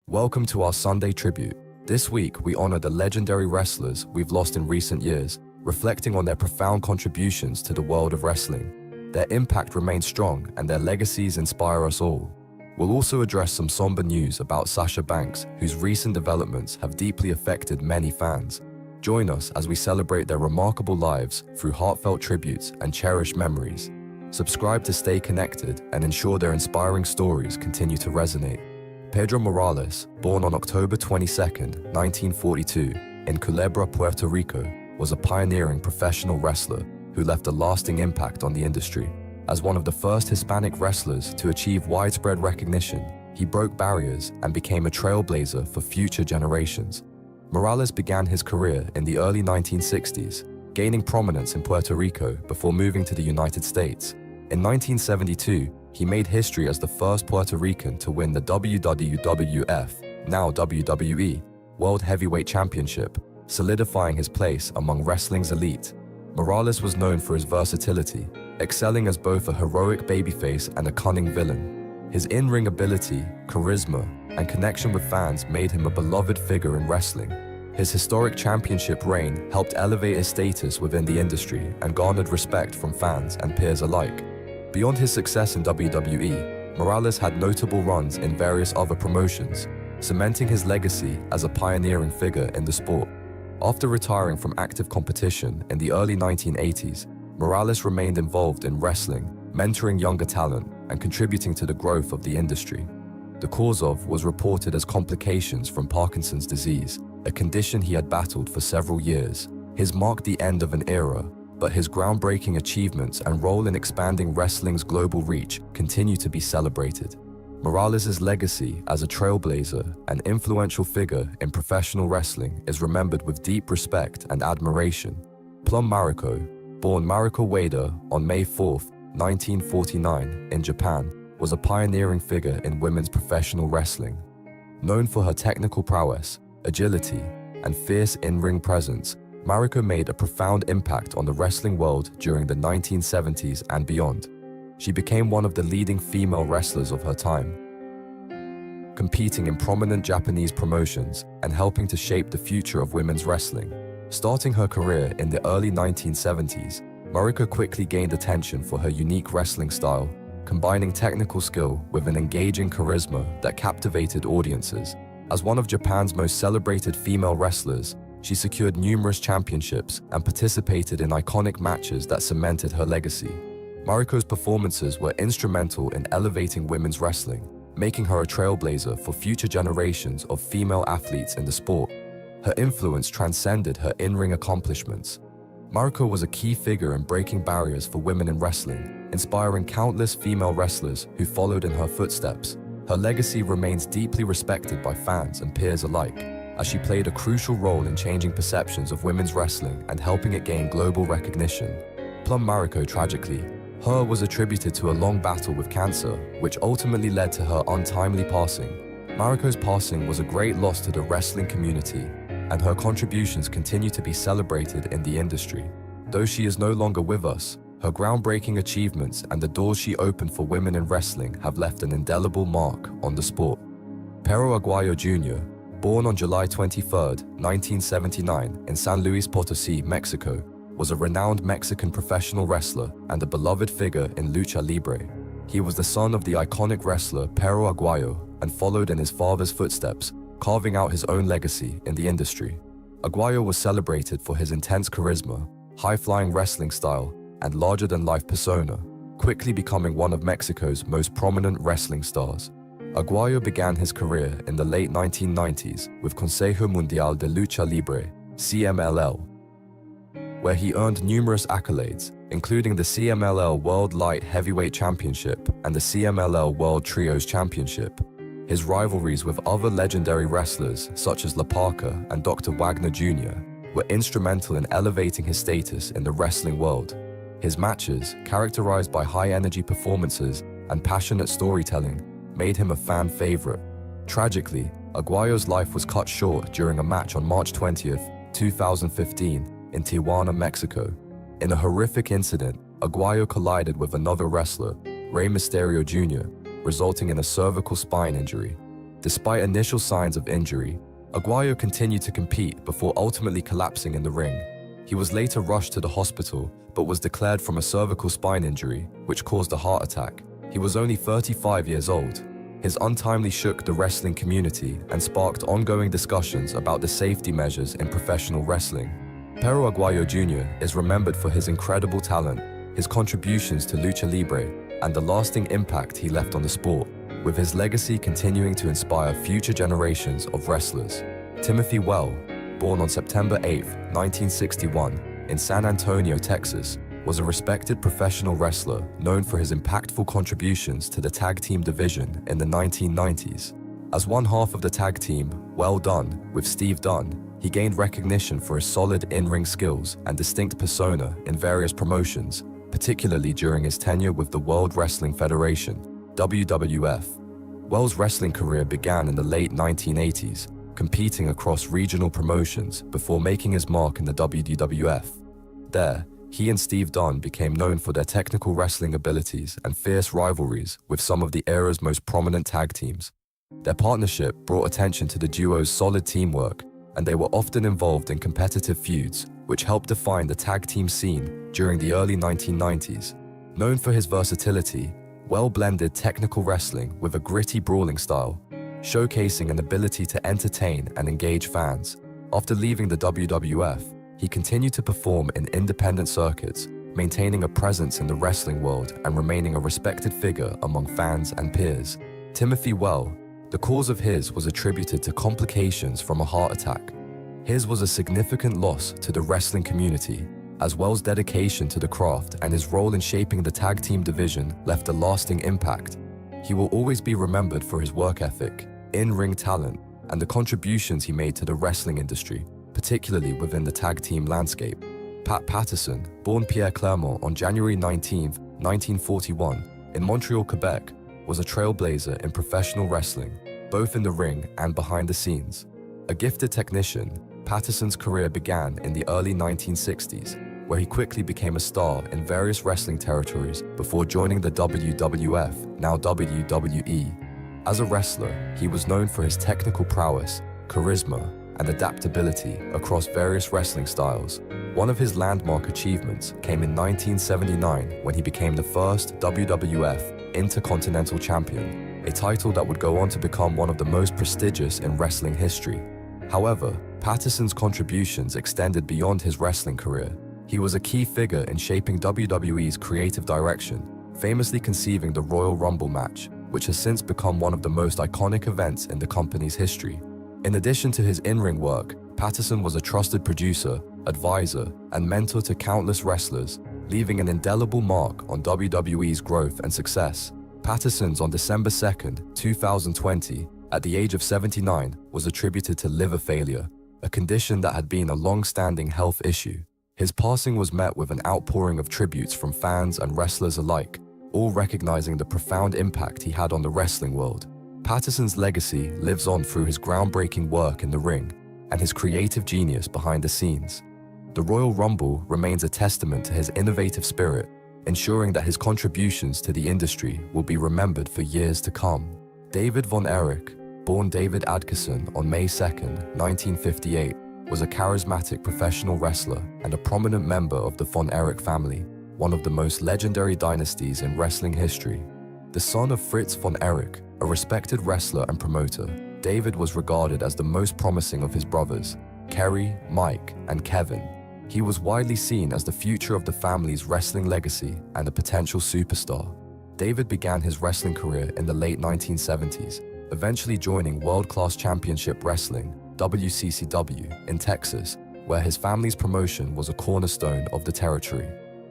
Welcome to our Sunday tribute. This week, we honor the legendary wrestlers we've lost in recent years, reflecting on their profound contributions to the world of wrestling. Their impact remains strong and their legacies inspire us all. We'll also address some somber news about Sasha Banks, whose recent developments have deeply affected many fans. Join us as we celebrate their remarkable lives through heartfelt tributes and cherished memories. Subscribe to stay connected and ensure their inspiring stories continue to resonate. Pedro Morales, born on October 22, 1942, in Culebra, Puerto Rico, was a pioneering professional wrestler who left a lasting impact on the industry. As one of the first Hispanic wrestlers to achieve widespread recognition, he broke barriers and became a trailblazer for future generations. Morales began his career in the early 1960s, gaining prominence in Puerto Rico before moving to the United States. In 1972, he made history as the first Puerto Rican to win the WWF, now WWE, World Heavyweight Championship, solidifying his place among wrestling's elite. Morales was known for his versatility, excelling as both a heroic babyface and a cunning villain. His in-ring ability, charisma, and connection with fans made him a beloved figure in wrestling. His historic championship reign helped elevate his status within the industry and garnered respect from fans and peers alike. Beyond his success in WWE, Morales had notable runs in various other promotions, cementing his legacy as a pioneering figure in the sport. After retiring from active competition in the early 1980s, Morales remained involved in wrestling, mentoring younger talent, and contributing to the growth of the industry. The cause of was reported as complications from Parkinson's disease, a condition he had battled for several years. His marked the end of an era, but his groundbreaking achievements and role in expanding wrestling's global reach continue to be celebrated. Morales' legacy as a trailblazer and influential figure in professional wrestling is remembered with deep respect and admiration. Plum Mariko, born Mariko Ueda on May 4, 1949, in Japan, was a pioneering figure in women's professional wrestling. Known for her technical prowess, agility, and fierce in-ring presence, Mariko made a profound impact on the wrestling world during the 1970s and beyond. She became one of the leading female wrestlers of her time, competing in prominent Japanese promotions and helping to shape the future of women's wrestling. Starting her career in the early 1970s, Mariko quickly gained attention for her unique wrestling style, combining technical skill with an engaging charisma that captivated audiences. As one of Japan's most celebrated female wrestlers, she secured numerous championships and participated in iconic matches that cemented her legacy. Mariko's performances were instrumental in elevating women's wrestling, making her a trailblazer for future generations of female athletes in the sport. Her influence transcended her in-ring accomplishments. Mariko was a key figure in breaking barriers for women in wrestling, inspiring countless female wrestlers who followed in her footsteps. Her legacy remains deeply respected by fans and peers alike, as she played a crucial role in changing perceptions of women's wrestling and helping it gain global recognition. Plum Mariko, tragically, her was attributed to a long battle with cancer, which ultimately led to her untimely passing. Mariko's passing was a great loss to the wrestling community, and her contributions continue to be celebrated in the industry. Though she is no longer with us, her groundbreaking achievements and the doors she opened for women in wrestling have left an indelible mark on the sport. Pero Aguayo Jr., born on July 23, 1979, in San Luis Potosí, Mexico, was a renowned Mexican professional wrestler and a beloved figure in lucha libre. He was the son of the iconic wrestler Pero Aguayo and followed in his father's footsteps, carving out his own legacy in the industry. Aguayo was celebrated for his intense charisma, high-flying wrestling style, and larger-than-life persona, quickly becoming one of Mexico's most prominent wrestling stars. Aguayo began his career in the late 1990s with Consejo Mundial de Lucha Libre, CMLL, where he earned numerous accolades, including the CMLL World Light Heavyweight Championship and the CMLL World Trios Championship. His rivalries with other legendary wrestlers such as La Parka and Dr. Wagner Jr. were instrumental in elevating his status in the wrestling world. His matches, characterized by high-energy performances and passionate storytelling, made him a fan favorite. Tragically, Aguayo's life was cut short during a match on March 20, 2015, in Tijuana, Mexico. In a horrific incident, Aguayo collided with another wrestler, Rey Mysterio Jr., resulting in a cervical spine injury. Despite initial signs of injury, Aguayo continued to compete before ultimately collapsing in the ring. He was later rushed to the hospital, but was declared from a cervical spine injury, which caused a heart attack. He was only 35 years old. His untimely shook the wrestling community and sparked ongoing discussions about the safety measures in professional wrestling. Pero Aguayo Jr. is remembered for his incredible talent, his contributions to lucha libre, and the lasting impact he left on the sport, with his legacy continuing to inspire future generations of wrestlers. Timothy Well, born on September 8, 1961, in San Antonio, Texas, was a respected professional wrestler known for his impactful contributions to the tag team division in the 1990s. As one half of the tag team, Well Done, with Steve Dunn, he gained recognition for his solid in-ring skills and distinct persona in various promotions, particularly during his tenure with the World Wrestling Federation, WWF. Well's wrestling career began in the late 1980s, competing across regional promotions before making his mark in the WWF. There, he and Steve Dunn became known for their technical wrestling abilities and fierce rivalries with some of the era's most prominent tag teams. Their partnership brought attention to the duo's solid teamwork, and they were often involved in competitive feuds, which helped define the tag team scene during the early 1990s. Known for his versatility, Well blended technical wrestling with a gritty brawling style, showcasing an ability to entertain and engage fans. After leaving the WWF, he continued to perform in independent circuits, maintaining a presence in the wrestling world and remaining a respected figure among fans and peers. Timothy Well, the cause of his was attributed to complications from a heart attack. His was a significant loss to the wrestling community, as Well's dedication to the craft and his role in shaping the tag team division left a lasting impact. He will always be remembered for his work ethic, in-ring talent, and the contributions he made to the wrestling industry, particularly within the tag team landscape. Pat Patterson, born Pierre Clermont on January 19, 1941, in Montreal, Quebec, was a trailblazer in professional wrestling, both in the ring and behind the scenes. A gifted technician, Patterson's career began in the early 1960s, where he quickly became a star in various wrestling territories before joining the WWF, now WWE. As a wrestler, he was known for his technical prowess, charisma, and adaptability across various wrestling styles. One of his landmark achievements came in 1979 when he became the first WWF Intercontinental Champion, a title that would go on to become one of the most prestigious in wrestling history. However, Patterson's contributions extended beyond his wrestling career. He was a key figure in shaping WWE's creative direction, famously conceiving the Royal Rumble match, which has since become one of the most iconic events in the company's history. In addition to his in-ring work, Patterson was a trusted producer, advisor, and mentor to countless wrestlers, leaving an indelible mark on WWE's growth and success. Patterson's on December 2, 2020, at the age of 79, was attributed to liver failure, a condition that had been a long-standing health issue. His passing was met with an outpouring of tributes from fans and wrestlers alike, all recognizing the profound impact he had on the wrestling world. Patterson's legacy lives on through his groundbreaking work in the ring and his creative genius behind the scenes. The Royal Rumble remains a testament to his innovative spirit, ensuring that his contributions to the industry will be remembered for years to come. David Von Erich, born David Adkisson on May 2, 1958, was a charismatic professional wrestler and a prominent member of the Von Erich family, one of the most legendary dynasties in wrestling history. The son of Fritz Von Erich, a respected wrestler and promoter, David was regarded as the most promising of his brothers, Kerry, Mike, and Kevin. He was widely seen as the future of the family's wrestling legacy and a potential superstar. David began his wrestling career in the late 1970s, eventually joining World Class Championship Wrestling, WCCW, in Texas, where his family's promotion was a cornerstone of the territory.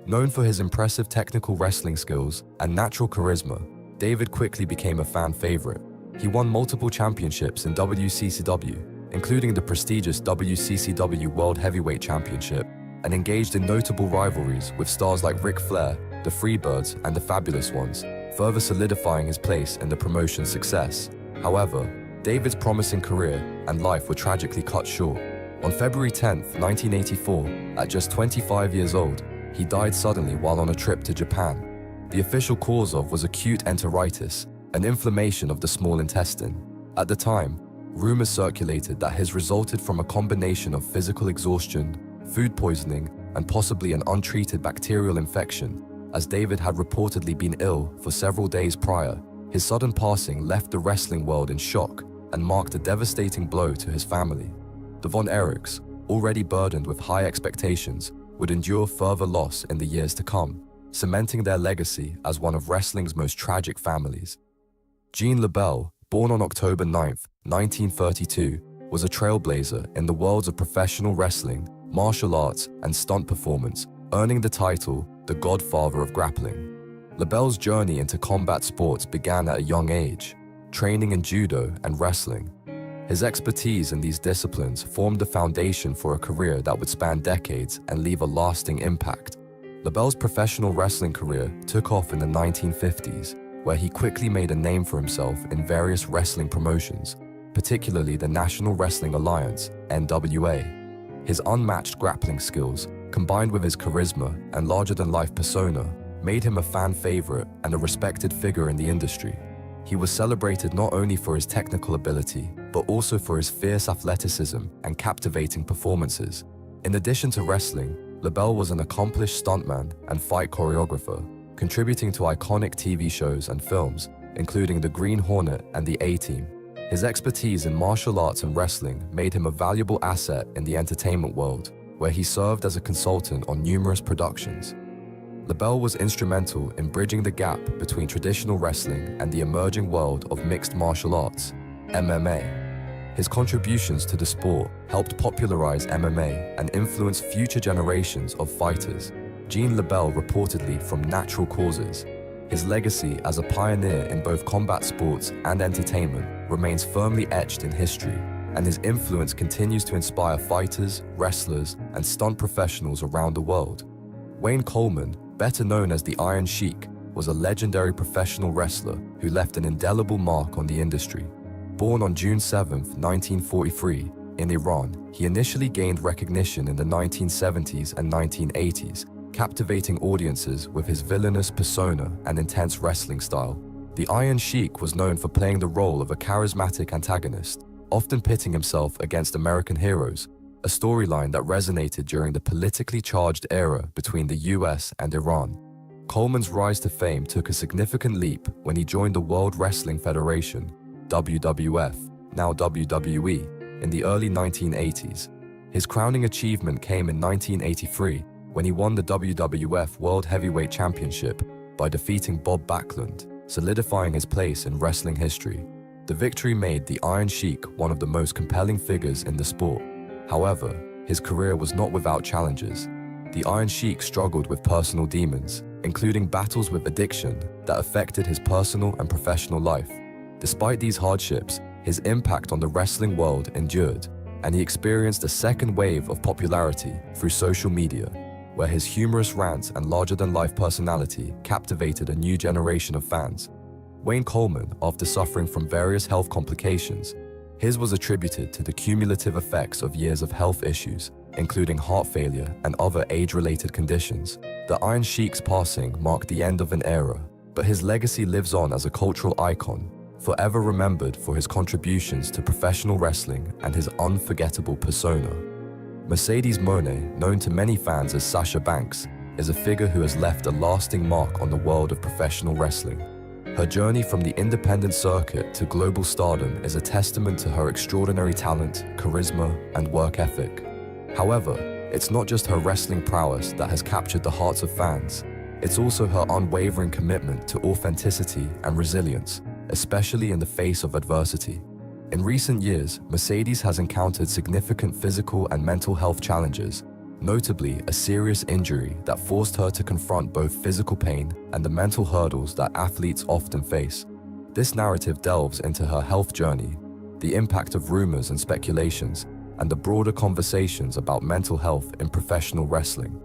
Known for his impressive technical wrestling skills and natural charisma, David quickly became a fan favorite. He won multiple championships in WCCW, including the prestigious WCCW World Heavyweight Championship, and engaged in notable rivalries with stars like Ric Flair, the Freebirds, and the Fabulous Ones, further solidifying his place in the promotion's success. However, David's promising career and life were tragically cut short. On February 10, 1984, at just 25 years old, he died suddenly while on a trip to Japan. The official cause of was acute enteritis, an inflammation of the small intestine. At the time, rumors circulated that his resulted from a combination of physical exhaustion, food poisoning, and possibly an untreated bacterial infection, as David had reportedly been ill for several days prior. His sudden passing left the wrestling world in shock and marked a devastating blow to his family. The Von Erichs, already burdened with high expectations, would endure further loss in the years to come, cementing their legacy as one of wrestling's most tragic families. Gene LeBell, born on October 9, 1932, was a trailblazer in the worlds of professional wrestling, martial arts, and stunt performance, earning the title the Godfather of Grappling. LeBell's journey into combat sports began at a young age, training in judo and wrestling. His expertise in these disciplines formed the foundation for a career that would span decades and leave a lasting impact. LeBell's professional wrestling career took off in the 1950s, where he quickly made a name for himself in various wrestling promotions, particularly the National Wrestling Alliance, NWA. His unmatched grappling skills, combined with his charisma and larger-than-life persona, made him a fan favorite and a respected figure in the industry. He was celebrated not only for his technical ability, but also for his fierce athleticism and captivating performances. In addition to wrestling, LeBell was an accomplished stuntman and fight choreographer, contributing to iconic TV shows and films, including The Green Hornet and The A-Team. His expertise in martial arts and wrestling made him a valuable asset in the entertainment world, where he served as a consultant on numerous productions. LeBell was instrumental in bridging the gap between traditional wrestling and the emerging world of mixed martial arts, MMA. His contributions to the sport helped popularize MMA and influence future generations of fighters. Gene LeBell reportedly from natural causes. His legacy as a pioneer in both combat sports and entertainment remains firmly etched in history, and his influence continues to inspire fighters, wrestlers, and stunt professionals around the world. Wayne Coleman, better known as the Iron Sheik, was a legendary professional wrestler who left an indelible mark on the industry. Born on June 7, 1943, in Iran, he initially gained recognition in the 1970s and 1980s, captivating audiences with his villainous persona and intense wrestling style. The Iron Sheik was known for playing the role of a charismatic antagonist, often pitting himself against American heroes, a storyline that resonated during the politically charged era between the US and Iran. Coleman's rise to fame took a significant leap when he joined the World Wrestling Federation, WWF, now WWE, in the early 1980s. His crowning achievement came in 1983 when he won the WWF World Heavyweight Championship by defeating Bob Backlund, solidifying his place in wrestling history. The victory made the Iron Sheik one of the most compelling figures in the sport. However, his career was not without challenges. The Iron Sheik struggled with personal demons, including battles with addiction that affected his personal and professional life. Despite these hardships, his impact on the wrestling world endured, and he experienced a second wave of popularity through social media, where his humorous rants and larger-than-life personality captivated a new generation of fans. Wayne Coleman, after suffering from various health complications, his was attributed to the cumulative effects of years of health issues, including heart failure and other age-related conditions. The Iron Sheik's passing marked the end of an era, but his legacy lives on as a cultural icon, forever remembered for his contributions to professional wrestling and his unforgettable persona. Mercedes Moné, known to many fans as Sasha Banks, is a figure who has left a lasting mark on the world of professional wrestling. Her journey from the independent circuit to global stardom is a testament to her extraordinary talent, charisma, and work ethic. However, it's not just her wrestling prowess that has captured the hearts of fans. It's also her unwavering commitment to authenticity and resilience, especially in the face of adversity. In recent years, Mercedes has encountered significant physical and mental health challenges, notably a serious injury that forced her to confront both physical pain and the mental hurdles that athletes often face. This narrative delves into her health journey, the impact of rumors and speculations, and the broader conversations about mental health in professional wrestling.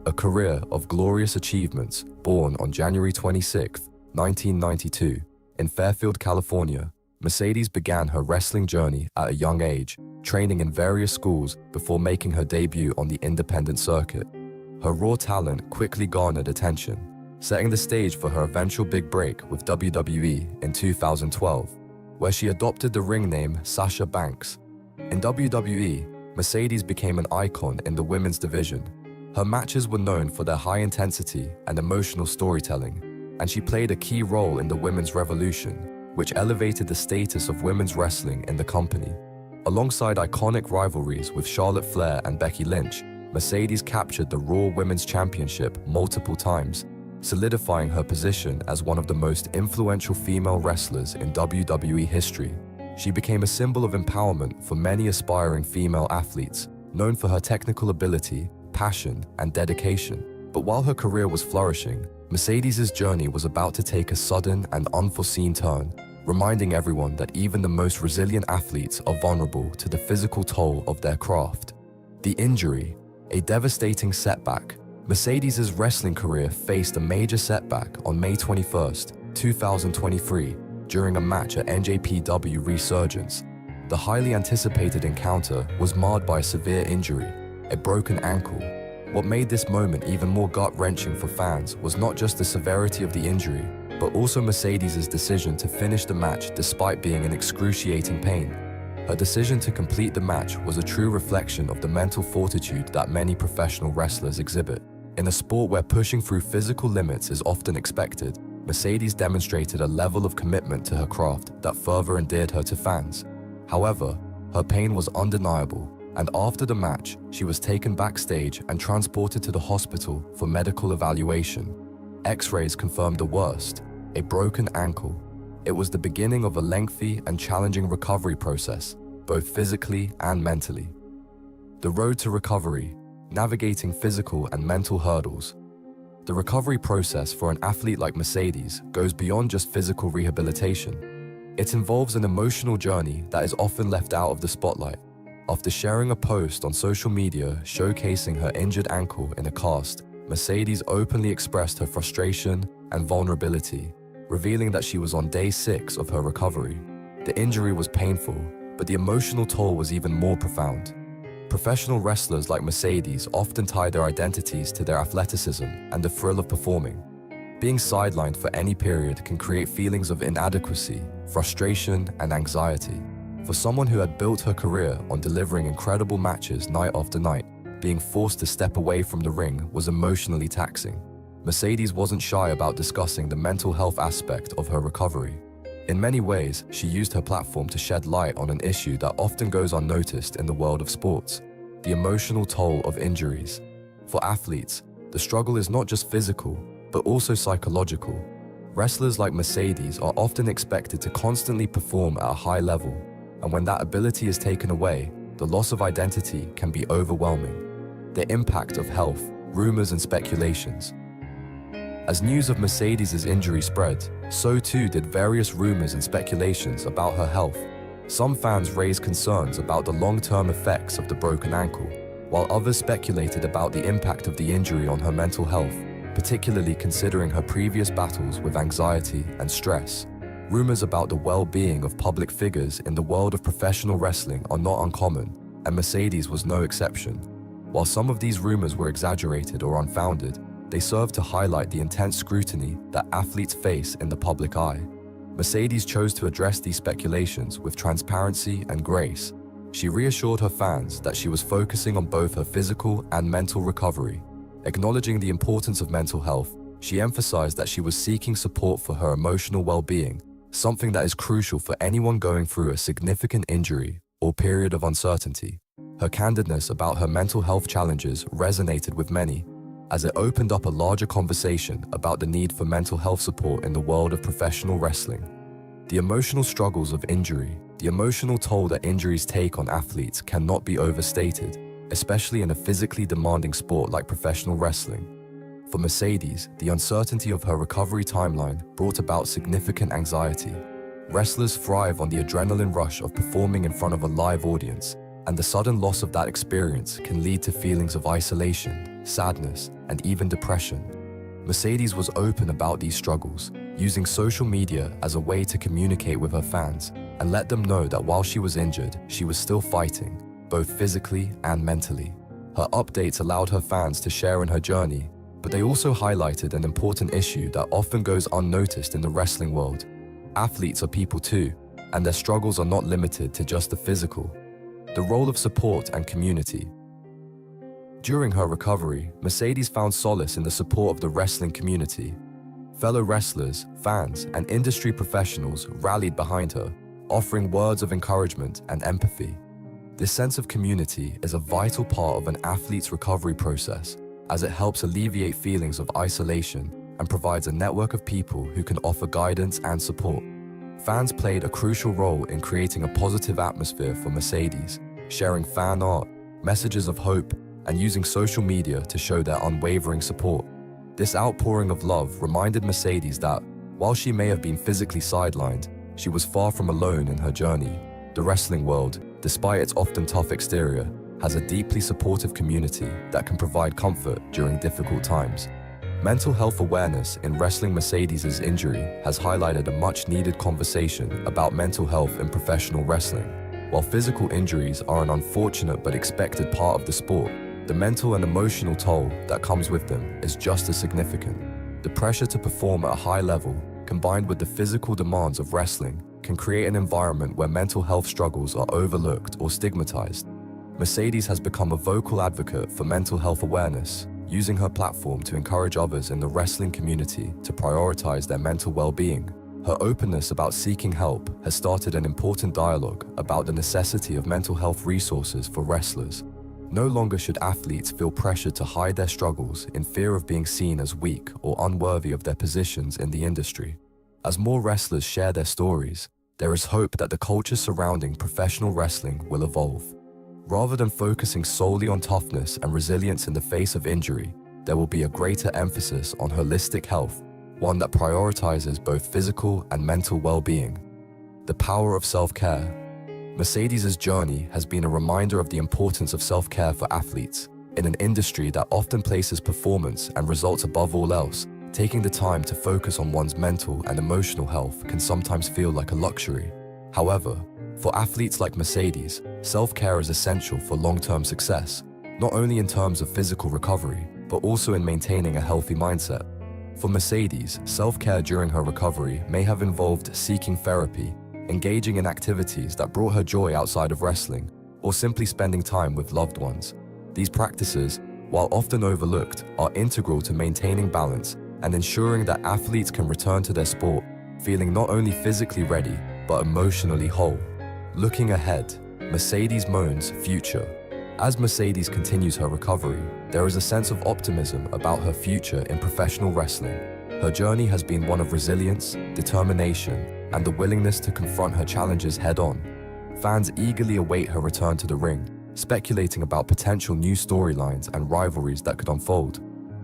A career of glorious achievements born on January 26, 1992, in Fairfield, California, Mercedes began her wrestling journey at a young age, training in various schools before making her debut on the independent circuit. Her raw talent quickly garnered attention, setting the stage for her eventual big break with WWE in 2012. where she adopted the ring name Sasha Banks. In WWE, Mercedes became an icon in the women's division. Her matches were known for their high intensity and emotional storytelling, and she played a key role in the women's revolution, which elevated the status of women's wrestling in the company. Alongside iconic rivalries with Charlotte Flair and Becky Lynch, Mercedes captured the Raw Women's Championship multiple times, solidifying her position as one of the most influential female wrestlers in WWE history. She became a symbol of empowerment for many aspiring female athletes, known for her technical ability, passion, and dedication. But while her career was flourishing, Mercedes' journey was about to take a sudden and unforeseen turn, reminding everyone that even the most resilient athletes are vulnerable to the physical toll of their craft. The injury, a devastating setback. Mercedes' wrestling career faced a major setback on May 21st, 2023, during a match at NJPW Resurgence. The highly anticipated encounter was marred by a severe injury, a broken ankle. What made this moment even more gut-wrenching for fans was not just the severity of the injury, but also Mercedes' decision to finish the match despite being in excruciating pain. Her decision to complete the match was a true reflection of the mental fortitude that many professional wrestlers exhibit. In a sport where pushing through physical limits is often expected, Mercedes demonstrated a level of commitment to her craft that further endeared her to fans. However, her pain was undeniable, and after the match, she was taken backstage and transported to the hospital for medical evaluation. X-rays confirmed the worst, a broken ankle. It was the beginning of a lengthy and challenging recovery process, both physically and mentally. The road to recovery, navigating physical and mental hurdles. The recovery process for an athlete like Mercedes goes beyond just physical rehabilitation. It involves an emotional journey that is often left out of the spotlight. After sharing a post on social media showcasing her injured ankle in a cast, Mercedes openly expressed her frustration and vulnerability, revealing that she was on day 6 of her recovery. The injury was painful, but the emotional toll was even more profound. Professional wrestlers like Mercedes often tie their identities to their athleticism and the thrill of performing. Being sidelined for any period can create feelings of inadequacy, frustration, and anxiety. For someone who had built her career on delivering incredible matches night after night, being forced to step away from the ring was emotionally taxing. Mercedes wasn't shy about discussing the mental health aspect of her recovery. In many ways, she used her platform to shed light on an issue that often goes unnoticed in the world of sports: the emotional toll of injuries. For athletes, the struggle is not just physical, but also psychological. Wrestlers like Mercedes are often expected to constantly perform at a high level, and when that ability is taken away, the loss of identity can be overwhelming. The impact of health, rumors, and speculations. As news of Mercedes' injury spread, so too did various rumors and speculations about her health. Some fans raised concerns about the long-term effects of the broken ankle, while others speculated about the impact of the injury on her mental health, particularly considering her previous battles with anxiety and stress. Rumors about the well-being of public figures in the world of professional wrestling are not uncommon, and Mercedes was no exception. While some of these rumors were exaggerated or unfounded, they serve to highlight the intense scrutiny that athletes face in the public eye. Mercedes chose to address these speculations with transparency and grace. She reassured her fans that she was focusing on both her physical and mental recovery. Acknowledging the importance of mental health, she emphasized that she was seeking support for her emotional well-being, something that is crucial for anyone going through a significant injury or period of uncertainty. Her candidness about her mental health challenges resonated with many, as it opened up a larger conversation about the need for mental health support in the world of professional wrestling. The emotional struggles of injury, the emotional toll that injuries take on athletes cannot be overstated, especially in a physically demanding sport like professional wrestling. For Mercedes, the uncertainty of her recovery timeline brought about significant anxiety. Wrestlers thrive on the adrenaline rush of performing in front of a live audience, and the sudden loss of that experience can lead to feelings of isolation, sadness, and even depression. Mercedes was open about these struggles, using social media as a way to communicate with her fans and let them know that while she was injured, she was still fighting, both physically and mentally. Her updates allowed her fans to share in her journey, but they also highlighted an important issue that often goes unnoticed in the wrestling world. Athletes are people too, And their struggles are not limited to just the physical. The role of support and community. During her recovery, Mercedes found solace in the support of the wrestling community. Fellow wrestlers, fans, and industry professionals rallied behind her, offering words of encouragement and empathy. This sense of community is a vital part of an athlete's recovery process, as it helps alleviate feelings of isolation and provides a network of people who can offer guidance and support. Fans played a crucial role in creating a positive atmosphere for Mercedes, sharing fan art, messages of hope, and using social media to show their unwavering support. This outpouring of love reminded Mercedes that, while she may have been physically sidelined, she was far from alone in her journey. The wrestling world, despite its often tough exterior, has a deeply supportive community that can provide comfort during difficult times. Mental health awareness in wrestling. Mercedes' injury has highlighted a much-needed conversation about mental health in professional wrestling. While physical injuries are an unfortunate but expected part of the sport, the mental and emotional toll that comes with them is just as significant. The pressure to perform at a high level, combined with the physical demands of wrestling, can create an environment where mental health struggles are overlooked or stigmatized. Mercedes has become a vocal advocate for mental health awareness, using her platform to encourage others in the wrestling community to prioritize their mental well-being. Her openness about seeking help has started an important dialogue about the necessity of mental health resources for wrestlers. No longer should athletes feel pressured to hide their struggles in fear of being seen as weak or unworthy of their positions in the industry. As more wrestlers share their stories, there is hope that the culture surrounding professional wrestling will evolve. Rather than focusing solely on toughness and resilience in the face of injury, there will be a greater emphasis on holistic health, one that prioritizes both physical and mental well-being. The power of self-care. Mercedes' journey has been a reminder of the importance of self-care for athletes. In an industry that often places performance and results above all else, taking the time to focus on one's mental and emotional health can sometimes feel like a luxury. However, for athletes like Mercedes, self-care is essential for long-term success, not only in terms of physical recovery, but also in maintaining a healthy mindset. For Mercedes, self-care during her recovery may have involved seeking therapy, engaging in activities that brought her joy outside of wrestling, or simply spending time with loved ones. These practices, while often overlooked, are integral to maintaining balance and ensuring that athletes can return to their sport feeling not only physically ready, but emotionally whole. Looking ahead, Mercedes Moan's future. As Mercedes continues her recovery, there is a sense of optimism about her future in professional wrestling. Her journey has been one of resilience, determination, and the willingness to confront her challenges head-on. Fans eagerly await her return to the ring, speculating about potential new storylines and rivalries that could unfold.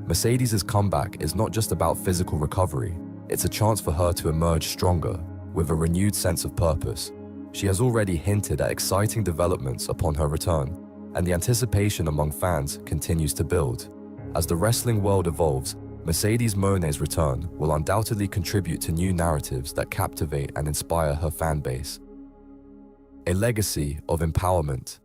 Mercedes' comeback is not just about physical recovery, it's a chance for her to emerge stronger, with a renewed sense of purpose. She has already hinted at exciting developments upon her return, and the anticipation among fans continues to build. As the wrestling world evolves, Mercedes Moan's return will undoubtedly contribute to new narratives that captivate and inspire her fan base. A legacy of empowerment.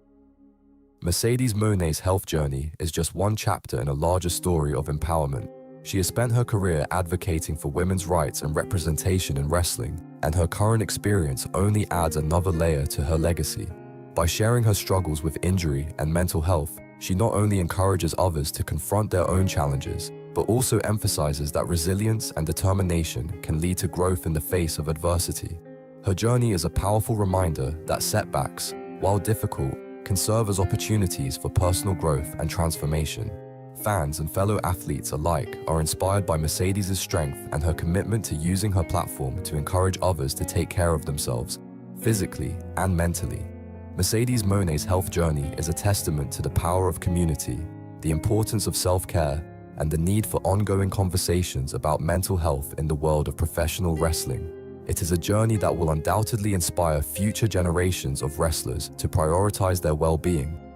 Mercedes Moan's health journey is just one chapter in a larger story of empowerment. She has spent her career advocating for women's rights and representation in wrestling, and her current experience only adds another layer to her legacy. By sharing her struggles with injury and mental health, she not only encourages others to confront their own challenges, but also emphasizes that resilience and determination can lead to growth in the face of adversity. Her journey is a powerful reminder that setbacks, while difficult, can serve as opportunities for personal growth and transformation. Fans and fellow athletes alike are inspired by Mercedes' strength and her commitment to using her platform to encourage others to take care of themselves, physically and mentally. Mercedes Moan's health journey is a testament to the power of community, the importance of self-care, and the need for ongoing conversations about mental health in the world of professional wrestling. It is a journey that will undoubtedly inspire future generations of wrestlers to prioritize their well-being